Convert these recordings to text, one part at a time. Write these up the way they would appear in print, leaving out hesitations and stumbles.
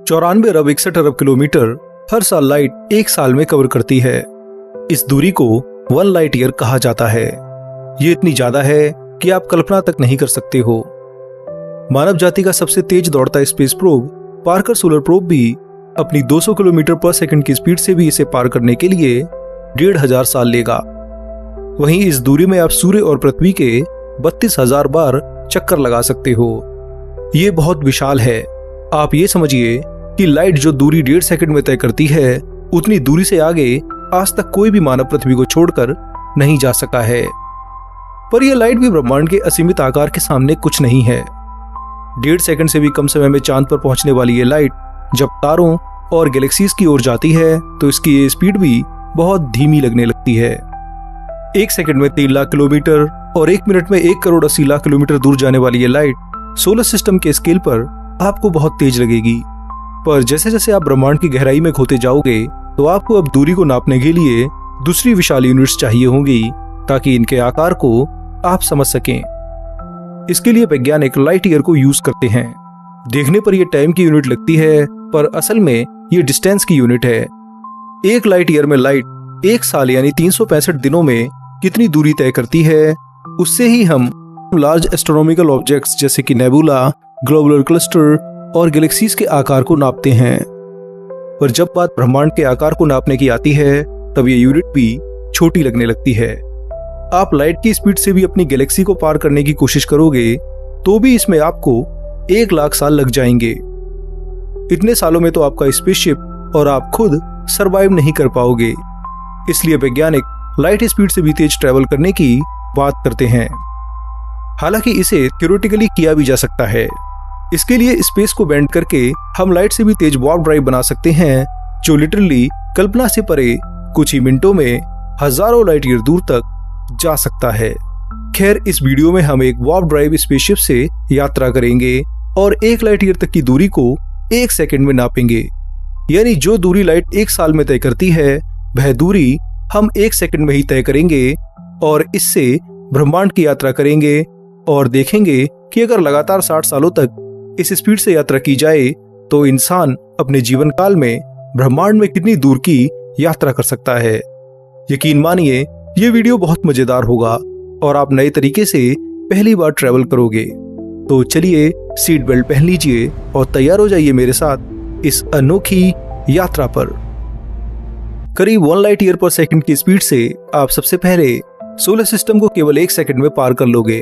94 अरब 61 अरब kilometre हर साल light एक साल में कवर करती है। इस दूरी को 1 लाइट ईयर कहा जाता है। ये इतनी ज्यादा है कि आप कल्पना तक नहीं कर सकते हो। मानव जाति का सबसे तेज दौड़ता space probe Parker solar probe भी अपनी 200 किलोमीटर पर सेकंड की स्पीड से भी इसे पार करने के लिए 1500 साल लेगा। वहीं इस दूरी में आप सूर्य और पृथ्वी के 32,000 बार चक्कर लगा सकते हो। ये बहुत विशाल है। आप ये समझिए कि लाइट जो दूरी 1.5 सेकंड में तय करती है, उतनी दूरी से आगे आज तक कोई भी मानव पृथ्वी को छोड़कर नहीं जा सका है। पर यह लाइट भी ब्रह्मांड के असीमित आकार के सामने कुछ नहीं है। 1.5 सेकंड से भी कम समय में चांद पर पहुंचने वाली ये लाइट जब तारों और गैलेक्सीज की ओर जाती है तो इसकी ये स्पीड भी बहुत धीमी लगने लगती है। 1 सेकंड में 3 लाख किलोमीटर और 1 मिनट में 1 करोड़ 80 लाख किलोमीटर दूर जाने वाली ये लाइट सोलर सिस्टम के स्केल पर आपको बहुत तेज लगेगी। पर जैसे जैसे आप ब्रह्मांड की गहराई में खोते जाओगे तो आपको अब दूरी को नापने के लिए दूसरी विशाल यूनिट्स चाहिए होंगी ताकि इनके आकार को आप समझ सकें। इसके लिए वैज्ञानिक लाइट ईयर को यूज करते हैं। देखने पर यह टाइम की यूनिट लगती है, पर असल में ये डिस्टेंस की यूनिट है। 1 लाइट ईयर में लाइट 1 साल यानी 365 दिनों में कितनी दूरी तय करती है, उससे ही हम लार्ज एस्ट्रोनॉमिकल ऑब्जेक्ट्स जैसे कि नेबुला, ग्लोबुलर क्लस्टर और गैलेक्सीज के आकार को नापते हैं। पर जब बात ब्रह्मांड के आकार को नापने की आती है तब ये यूनिट भी छोटी लगने लगती है। आप लाइट की स्पीड से भी अपनी गैलेक्सी को पार करने की कोशिश करोगे तो भी इसमें आपको 1 लाख साल लग जाएंगे। इतने सालों में तो आपका स्पेसशिप और आप खुद सरवाइव नहीं कर पाओगे। इसलिए वैज्ञानिक लाइट स्पीड से भी तेज ट्रैवल करने की बात करते हैं। हालांकि इसे थ्योरेटिकली किया भी जा सकता है। इसके लिए स्पेस को बेंड करके हम लाइट से भी तेज वार्प ड्राइव बना सकते हैं, जो लिटरली कल्पना से परे कुछ ही मिनटों में हजारों लाइट ईयर दूर तक जा सकता है। खैर, इस वीडियो में हम एक वार्प ड्राइव स्पेसशिप से यात्रा करेंगे और 1 लाइट ईयर तक की दूरी को 1 सेकंड में नापेंगे। यानी जो दूरी लाइट 1 साल में तय करती है, वह दूरी हम 1 सेकंड में ही तय करेंगे और इससे ब्रह्मांड की यात्रा करेंगे और देखेंगे कि अगर लगातार 60 सालों तक इस स्पीड से यात्रा की जाए तो इंसान अपने जीवन काल में ब्रह्मांड में कितनी दूर की यात्रा कर सकता है। यकीन मानिए, ये वीडियो बहुत मजेदार होगा और आप नए तरीके से पहली बार ट्रैवल करोगे। तो चलिए सीट बेल्ट पहन लीजिए और तैयार हो जाइए मेरे साथ इस अनोखी यात्रा पर। करीब 1 लाइट ईयर पर सेकंड की स्पीड से आप सबसे पहले सोलर सिस्टम को केवल 1 सेकंड में पार कर लोगे।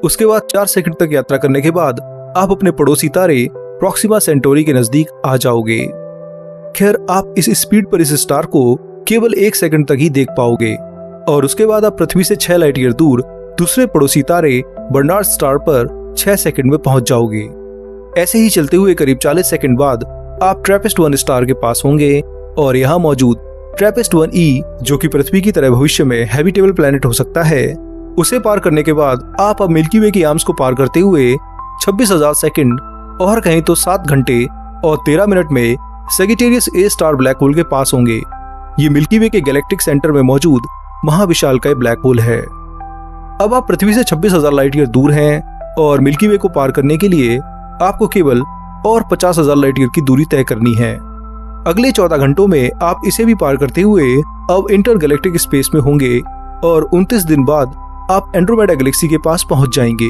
उसके बाद 4 सेकंड तक यात्रा करने के बाद आप अपने पड़ोसी तारे प्रॉक्सिमा सेंटोरी के नजदीक आ जाओगे। खैर, आप इस स्पीड पर इस स्टार को केवल 1 सेकंड तक ही देख पाओगे और उसके बाद आप पृथ्वी से 6 लाइट ईयर दूर दूसरे पड़ोसी तारे बर्नार्ड स्टार पर 6 सेकंड में पहुंच जाओगे। ऐसे ही चलते हुए करीब 40 सेकंड बाद आप ट्रैपिस्ट-1 स्टार के पास होंगे और यहाँ मौजूद ट्रैपिस्ट-1e, जो कि पृथ्वी की तरह भविष्य में हैबिटेबल प्लैनेट हो सकता है, उसे पार करने के बाद आप अब मिल्की वे की आर्म्स को पार करते हुए 26,000 सेकंड और कहीं तो 7 घंटे और 13 मिनट में Sagittarius A star black hole के पास होंगे। ये मिल्की वे के गैलेक्टिक सेंटर में मौजूद महाविशालकाय ब्लैक होल है। अब आप पृथ्वी से 26,000 लाइट ईयर दूर हैं और मिल्की वे को पार करने के लिए आपको केवल और 50,000 लाइट ईयर की दूरी तय करनी है। अगले 14 घंटों में आप इसे भी पार करते हुए अब इंटरगैलेक्टिक स्पेस में होंगे और 29 दिन बाद आप एंड्रोमेडा गैलेक्सी के पास पहुंच जाएंगे।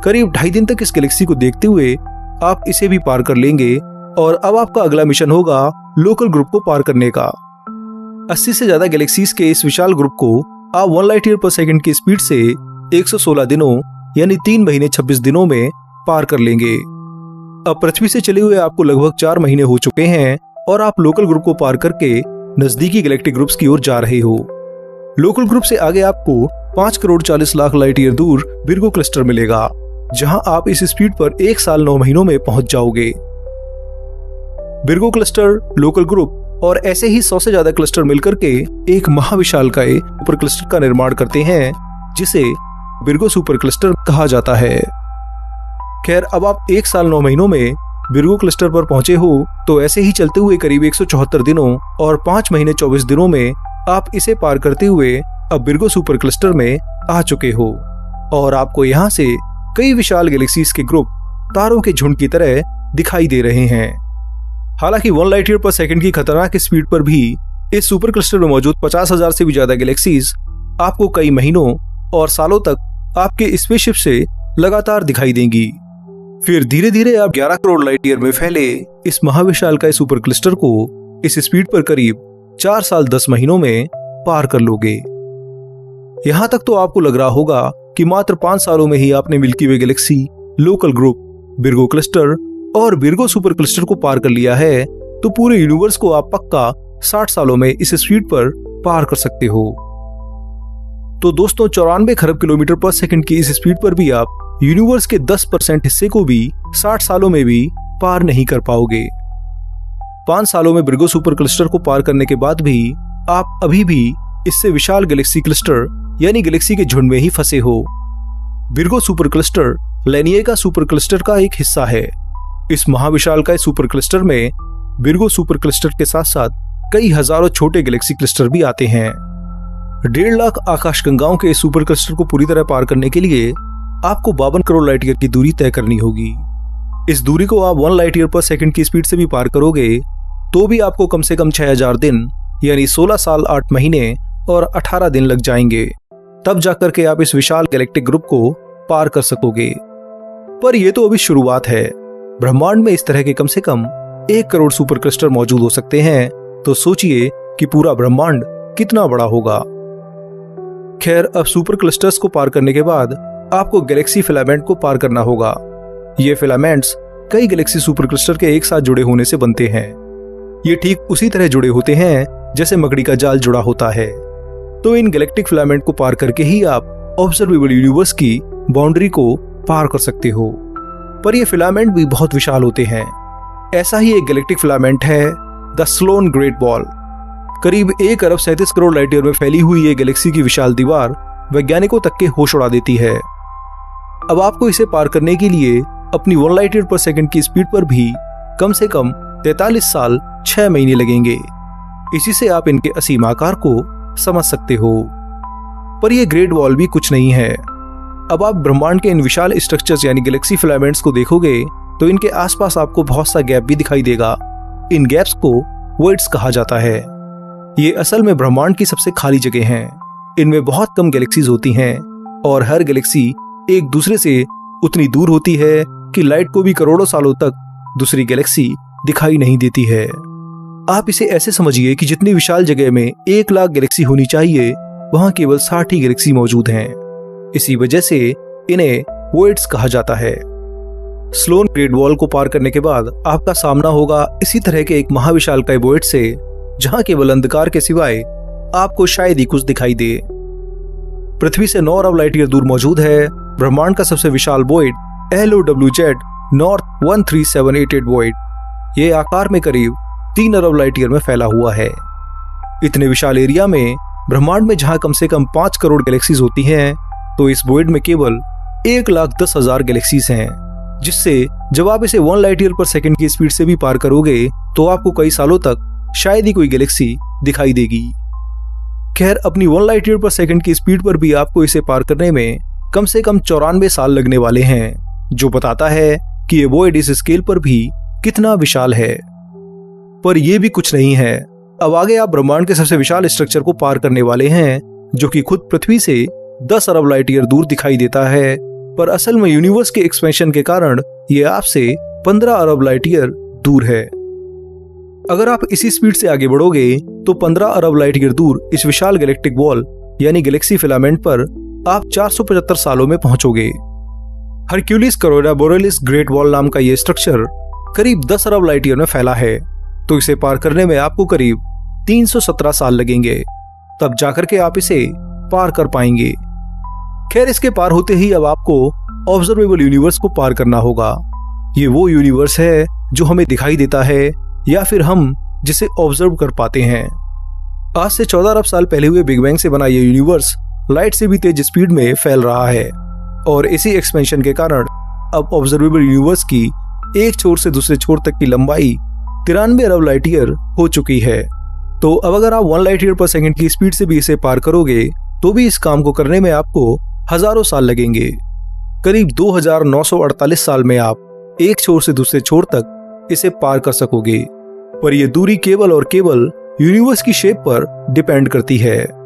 करीब 2.5 दिन तक इस गैलेक्सी को देखते हुए आप इसे भी पार कर लेंगे और अब आपका अगला मिशन होगा लोकल ग्रुप को पार करने का। 80 से ज्यादा गैलेक्सीज के इस विशाल ग्रुप को आप 1 लाइट ईयर पर सेकंड की स्पीड से 116 दिनों यानी 3 महीने 26 दिनों में पार कर लेंगे। अब पृथ्वी से चले हुए आपको लगभग 4 महीने हो चुके हैं और आप लोकल ग्रुप को पार करके नजदीकी गैलेक्टिक ग्रुप्स की ओर जा रहे हो। लोकल ग्रुप से आगे आपको 5 करोड़ 40 लाख लाइट ईयर दूर विर्गो क्लस्टर मिलेगा, जहां आप इस स्पीड पर 1 साल 9 महीनों में पहुंच जाओगे। विर्गो क्लस्टर, लोकल ग्रुप और ऐसे ही 100 से ज्यादा क्लस्टर मिलकर के एक महाविशालकाय सुपर क्लस्टर का निर्माण करते हैं, जिसे विर्गो सुपर क्लस्टर कहा जाता है। खैर, अब आप 1 साल 9 महीनों में विर्गो क्लस्टर पर पहुंचे हो तो ऐसे ही चलते हुए करीब 174 दिनों और 5 महीने 24 दिनों में आप इसे पार करते हुए अब विर्गो सुपर क्लस्टर में आ चुके हो और आपको यहाँ से कई विशाल गैलेक्सीज के ग्रुप तारों के झुंड की तरह दिखाई दे रहे हैं। हालांकि 1 लाइट ईयर पर सेकंड की खतरनाक स्पीड पर भी इस सुपर क्लस्टर में मौजूद 50,000 से भी ज्यादा गैलेक्सीज आपको कई महीनों और सालों तक आपके स्पेसशिप से लगातार दिखाई देंगी। फिर धीरे धीरे आप 11 करोड़ लाइट ईयर में फैले इस महाविशालकाय सुपर क्लस्टर को इस स्पीड पर करीब 4 साल 10 महीनों में पार कर लोगे। यहां तक तो आपको लग रहा होगा कि मात्र 5 सालों में ही आपने Milky Way galaxy, local group, Virgo cluster और विर्गो सुपर क्लस्टर को पार कर लिया है, तो पूरे यूनिवर्स को आप पक्का 60 सालों में इस स्पीड पर पार कर सकते हो। तो दोस्तों 94 खरब किलोमीटर पर सेकंड की इस स्पीड पर भी आप यूनिवर्स के 10% हिस्से को भी 60 सालों में भी पार नहीं कर पाओगे। 5 सालों में विर्गो सुपर क्लस्टर को पार करने के बाद भी आप अभी भी इससे विशाल गैलेक्सी क्लस्टर यानी गैलेक्सी के झुंड में ही फंसे हो। Virgo supercluster Laniakea supercluster का एक हिस्सा है। इस महाविशालकाय सुपर क्लस्टर में विर्गो सुपर क्लस्टर के साथ साथ कई हजारों छोटे गैलेक्सी क्लस्टर भी आते हैं। 1.5 लाख आकाशगंगाओं के इस सुपर क्लस्टर को पूरी तरह पार करने के लिए आपको 52 करोड़ लाइट ईयर की दूरी तय करनी होगी। इस दूरी को आप 1 लाइट ईयर पर सेकंड की स्पीड से भी पार करोगे तो भी आपको कम से कम 6000 दिन यानी 16 साल 8 महीने और 18 दिन लग जाएंगे। तब जाकर के आप इस विशाल गैलेक्टिक ग्रुप को पार कर सकोगे। पर यह तो अभी शुरुआत है। ब्रह्मांड में इस तरह के कम से कम 1 करोड़ सुपर क्लस्टर मौजूद हो सकते हैं, तो सोचिए कि पूरा ब्रह्मांड कितना बड़ा होगा। खैर, अब सुपर क्लस्टर्स को पार करने के बाद आपको गैलेक्सी फिलामेंट को पार करना होगा। ये फिलामेंट्स कई गैलेक्सी सुपर क्लस्टर के एक साथ जुड़े होने से बनते हैं। ये ठीक उसी तरह जुड़े होते हैं जैसे मकड़ी का जाल जुड़ा होता है। तो इन गैलेक्टिक फिलामेंट को पार करके ही आप ऑब्जर्वेबल यूनिवर्स की बाउंड्री को पार कर सकते हो। पर ये फिलामेंट भी बहुत विशाल होते हैं। ऐसा ही एक गैलेक्टिक फिलामेंट है द स्लोन ग्रेट बॉल। करीब 1 अरब 37 करोड़ लाइट ईयर में फैली हुई ये गैलेक्सी की विशाल दीवार वैज्ञानिकों तक के होश उड़ा देती है। अब आपको इसे पार करने के लिए अपनी 1 लाइट ईयर पर सेकंड की स्पीड पर भी कम से कम 43 साल 6 महीने लगेंगे। इसी से आप इनके असीम आकार को समझ सकते हो। पर यह ग्रेट वॉल भी कुछ नहीं है। अब आप ब्रह्मांड के इन विशाल स्ट्रक्चर्स यानी गैलेक्सी फिलामेंट्स को देखोगे तो इनके आसपास आपको बहुत सा गैप भी दिखाई देगा। इन गैप्स को वॉइड्स कहा जाता है। ये असल में ब्रह्मांड की सबसे खाली जगह हैं। इनमें बहुत कम गैलेक्सीज होती हैं और हर गैलेक्सी एक दूसरे से उतनी दूर होती है कि लाइट को भी करोड़ों सालों तक दूसरी गैलेक्सी दिखाई नहीं देती है। आप इसे ऐसे समझिए कि जितनी विशाल जगह में 1 लाख गैलेक्सी होनी चाहिए, वहां केवल 60 ही गैलेक्सी मौजूद हैं। इसी वजह से इन्हें वॉइड्स कहा जाता है। स्लोन ग्रेट वॉल को पार करने के बाद आपका सामना होगा इसी तरह के एक महाविशालकाय वॉइड से, जहां केवल अंधकार के सिवाय आपको शायद ही कुछ दिखाई दे। पृथ्वी से 9 अरब लाइट ईयर दूर मौजूद है ब्रह्मांड का सबसे विशाल वॉइड LOWZ नॉर्थ 13788 वॉइड। ये आकार में करीब 3 अरब लाइट ईयर में फैला हुआ है। इतने विशाल एरिया में ब्रह्मांड में जहां कम से कम 5 करोड़ गैलेक्सीज होती हैं, तो इस वॉइड में केवल 1,10,000 गैलेक्सीज हैं, जिससे जब आप इसे 1 लाइट ईयर पर सेकंड की स्पीड से भी पार करोगे तो आपको कई सालों तक शायद ही कोई गैलेक्सी दिखाई देगी। खैर, अपनी 1 लाइट ईयर पर सेकंड की स्पीड पर भी आपको इसे पार करने में कम से कम 94 साल लगने वाले हैं, जो बताता है कि ये वॉइड इस स्केल पर भी कितना विशाल है। पर यह भी कुछ नहीं है। अब आगे आप ब्रह्मांड के सबसे विशाल स्ट्रक्चर को पार करने वाले हैं, जो कि खुद पृथ्वी से 10 अरब लाइट ईयर दूर दिखाई देता है, पर असल में यूनिवर्स के एक्सपेंशन के कारण यह आपसे 15 अरब लाइट ईयर दूर है। अगर आप इसी स्पीड से आगे बढ़ोगे तो 15 अरब लाइट ईयर दूर इस विशाल गैलेक्टिक वॉल यानी गैलेक्सी फिलामेंट पर आप 475 सालों में पहुंचोगे। हरक्यूलिस करोरा बोरेलिस ग्रेट वॉल नाम का यह स्ट्रक्चर करीब 10 अरब लाइट ईयर में फैला है, तो इसे पार करने में आपको करीब 317 साल लगेंगे। तब जाकर के आप इसे पार कर पाएंगे। खैर, इसके पार होते ही अब आपको ऑब्जर्वेबल यूनिवर्स को पार करना होगा। ये वो यूनिवर्स है जो हमें दिखाई देता है या फिर हम जिसे ऑब्जर्व कर पाते हैं। आज से 14 अरब साल पहले हुए बिग बैंग से बना यह यूनिवर्स लाइट से भी तेज स्पीड में फैल रहा है, और इसी एक्सपेंशन के कारण अब ऑब्जर्वेबल यूनिवर्स की एक छोर से दूसरे छोर तक की लंबाई 93 अरब लाइट ईयर हो चुकी है। तो अब अगर आप 1 लाइट ईयर पर सेकंड की स्पीड से भी इसे पार करोगे तो भी इस काम को करने में आपको हजारों साल लगेंगे। करीब 2948 साल में आप एक छोर से दूसरे छोर तक इसे पार कर सकोगे। पर यह दूरी केवल और केवल यूनिवर्स की शेप पर डिपेंड करती है।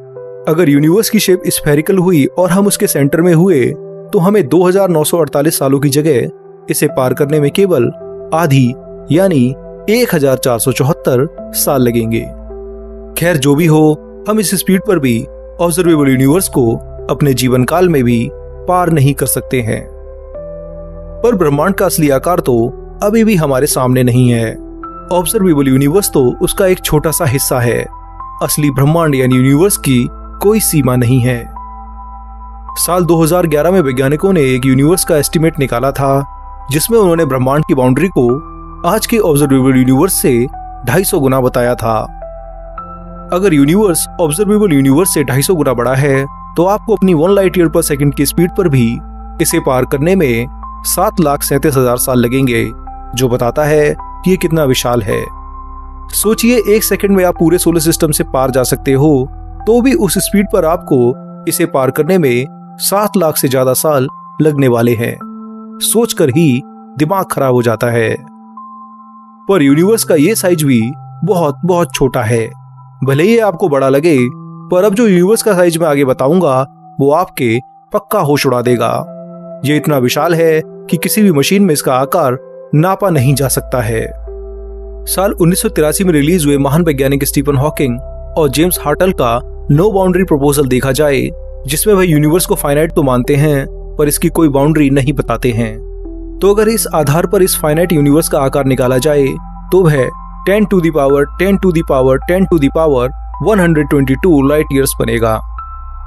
अगर यूनिवर्स की शेप स्फेरिकल हुई और हम उसके सेंटर में हुए तो हमें 2948 सालों की जगह इसे पार करने में केवल आधी यानी 1474 साल लगेंगे। खैर जो भी हो, हम इस स्पीड पर भी ऑब्जर्वेबल यूनिवर्स को अपने जीवन काल में भी पार नहीं कर सकते हैं। पर ब्रह्मांड का असली आकार तो अभी भी हमारे सामने नहीं है। ऑब्जर्वेबल यूनिवर्स तो उसका एक छोटा सा हिस्सा है। असली ब्रह्मांड यानी यूनिवर्स की कोई सीमा नहीं है। साल 2011 में वैज्ञानिकों ने एक यूनिवर्स का एस्टीमेट निकाला था, जिसमें उन्होंने ब्रह्मांड की बाउंड्री को आज के ऑब्जर्वेबल यूनिवर्स से 250 गुना बताया था। अगर यूनिवर्स ऑब्जर्वेबल यूनिवर्स से 250 गुना बड़ा है तो आपको अपनी 1 लाइट ईयर पर सेकंड की स्पीड पर भी इसे पार करने में 7,37,000 साल लगेंगे, जो बताता है कि ये कितना विशाल है। सोचिए 1 सेकंड में आप पूरे सोलर सिस्टम से पार जा सकते हो, तो भी उस स्पीड पर आपको इसे पार करने में 7 लाख से ज्यादा साल लगने वाले हैं। सोचकर ही दिमाग खराब हो जाता है। पर यूनिवर्स का ये साइज भी बहुत बहुत छोटा है। भले ही आपको बड़ा लगे, पर अब जो यूनिवर्स का साइज मैं आगे बताऊंगा वो आपके पक्का होश उड़ा देगा। ये इतना विशाल है कि किसी भी मशीन में इसका आकार नापा नहीं जा सकता है। साल 1983 में रिलीज हुए महान वैज्ञानिक स्टीफन हॉकिंग और जेम्स हार्टल का नो बाउंड्री प्रपोजल देखा जाए, जिसमें वह यूनिवर्स को फाइनाइट तो मानते हैं पर इसकी कोई बाउंड्री नहीं बताते हैं। तो अगर इस आधार पर इस फाइनाइट यूनिवर्स का आकार निकाला जाए तो वह 10 to the power 10 to the power 10 to the power 122 light years बनेगा।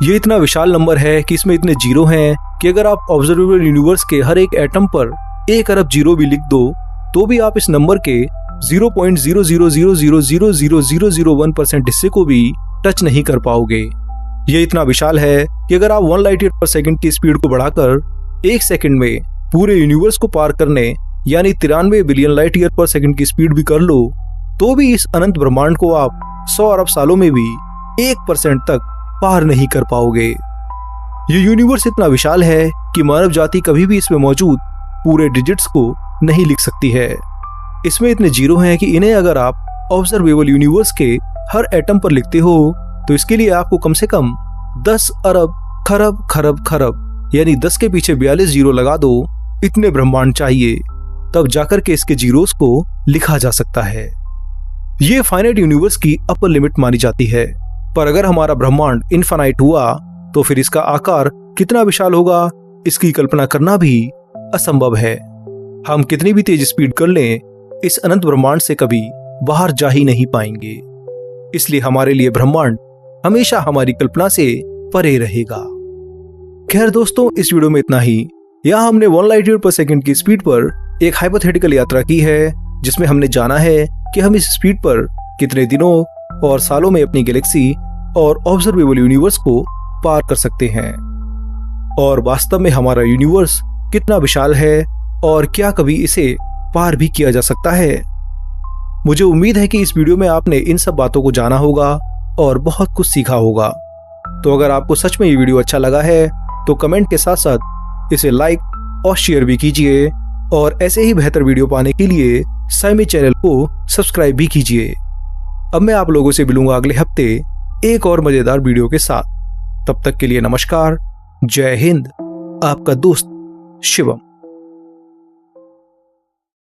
ये इतना विशाल नंबर है कि इसमें इतने जीरो हैं कि अगर आप ऑब्जर्वेबल यूनिवर्स के हर एक एटम पर 1 अरब जीरो भी लिख दो तो भी आप इस नंबर के 0.000000001% हिस्से को भी टच नहीं कर पाओगे। ये इतना विशाल है कि अगर आप 1 लाइट ईयर पर सेकंड की स्पीड को बढ़ाकर 1 सेकंड में पूरे यूनिवर्स को पार करने यानी 93 बिलियन लाइट ईयर पर सेकंड की स्पीड भी कर लो, तो भी इस अनंत ब्रह्मांड को आप 100 अरब सालों में भी 1% तक पार नहीं कर पाओगे। ये यूनिवर्स इतना विशाल है कि मानव जाति कभी भी इसमें मौजूद पूरे डिजिट्स को नहीं लिख सकती है। इसमें इतने जीरो हैं कि इन्हें अगर आप ऑब्जर्वेबल यूनिवर्स के हर एटम पर लिखते हो तो इसके लिए आपको कम से कम 10 अरब खरब खरब खरब यानी 10 के पीछे 42 जीरो लगा दो, इतने ब्रह्मांड चाहिए, तब जाकर के इसके जीरोस को लिखा जा सकता है। ये फाइनाइट यूनिवर्स की अपर लिमिट मानी जाती है। पर अगर हमारा ब्रह्मांड इनफाइनाइट हुआ तो फिर इसका आकार कितना विशाल होगा, इसकी कल्पना करना भी असंभव है। हम कितनी भी तेज स्पीड कर लें, इस अनंत ब्रह्मांड से कभी बाहर जा ही नहीं पाएंगे। इसलिए हमारे लिए ब्रह्मांड हमेशा हमारी कल्पना से परे रहेगा। खैर दोस्तों, इस वीडियो में इतना ही। यहाँ हमने 1 लाइट ईयर पर सेकंड की स्पीड पर एक हाइपोथेटिकल यात्रा की है, जिसमें हमने जाना है कि हम इस स्पीड पर कितने दिनों और सालों में अपनी गैलेक्सी और ऑब्जर्वेबल यूनिवर्स को पार कर सकते हैं, और वास्तव में हमारा यूनिवर्स कितना विशाल है और क्या कभी इसे पार भी किया जा सकता है। मुझे उम्मीद है कि इस वीडियो में आपने इन सब बातों को जाना होगा और बहुत कुछ सीखा होगा। तो अगर आपको सच में ये वीडियो अच्छा लगा है तो कमेंट के साथ साथ इसे लाइक और शेयर भी कीजिए, और ऐसे ही बेहतर वीडियो पाने के लिए साइमी चैनल को सब्सक्राइब भी कीजिए। अब मैं आप लोगों से मिलूंगा अगले हफ्ते एक और मजेदार वीडियो के साथ। तब तक के लिए नमस्कार, जय हिंद, आपका दोस्त शिवम।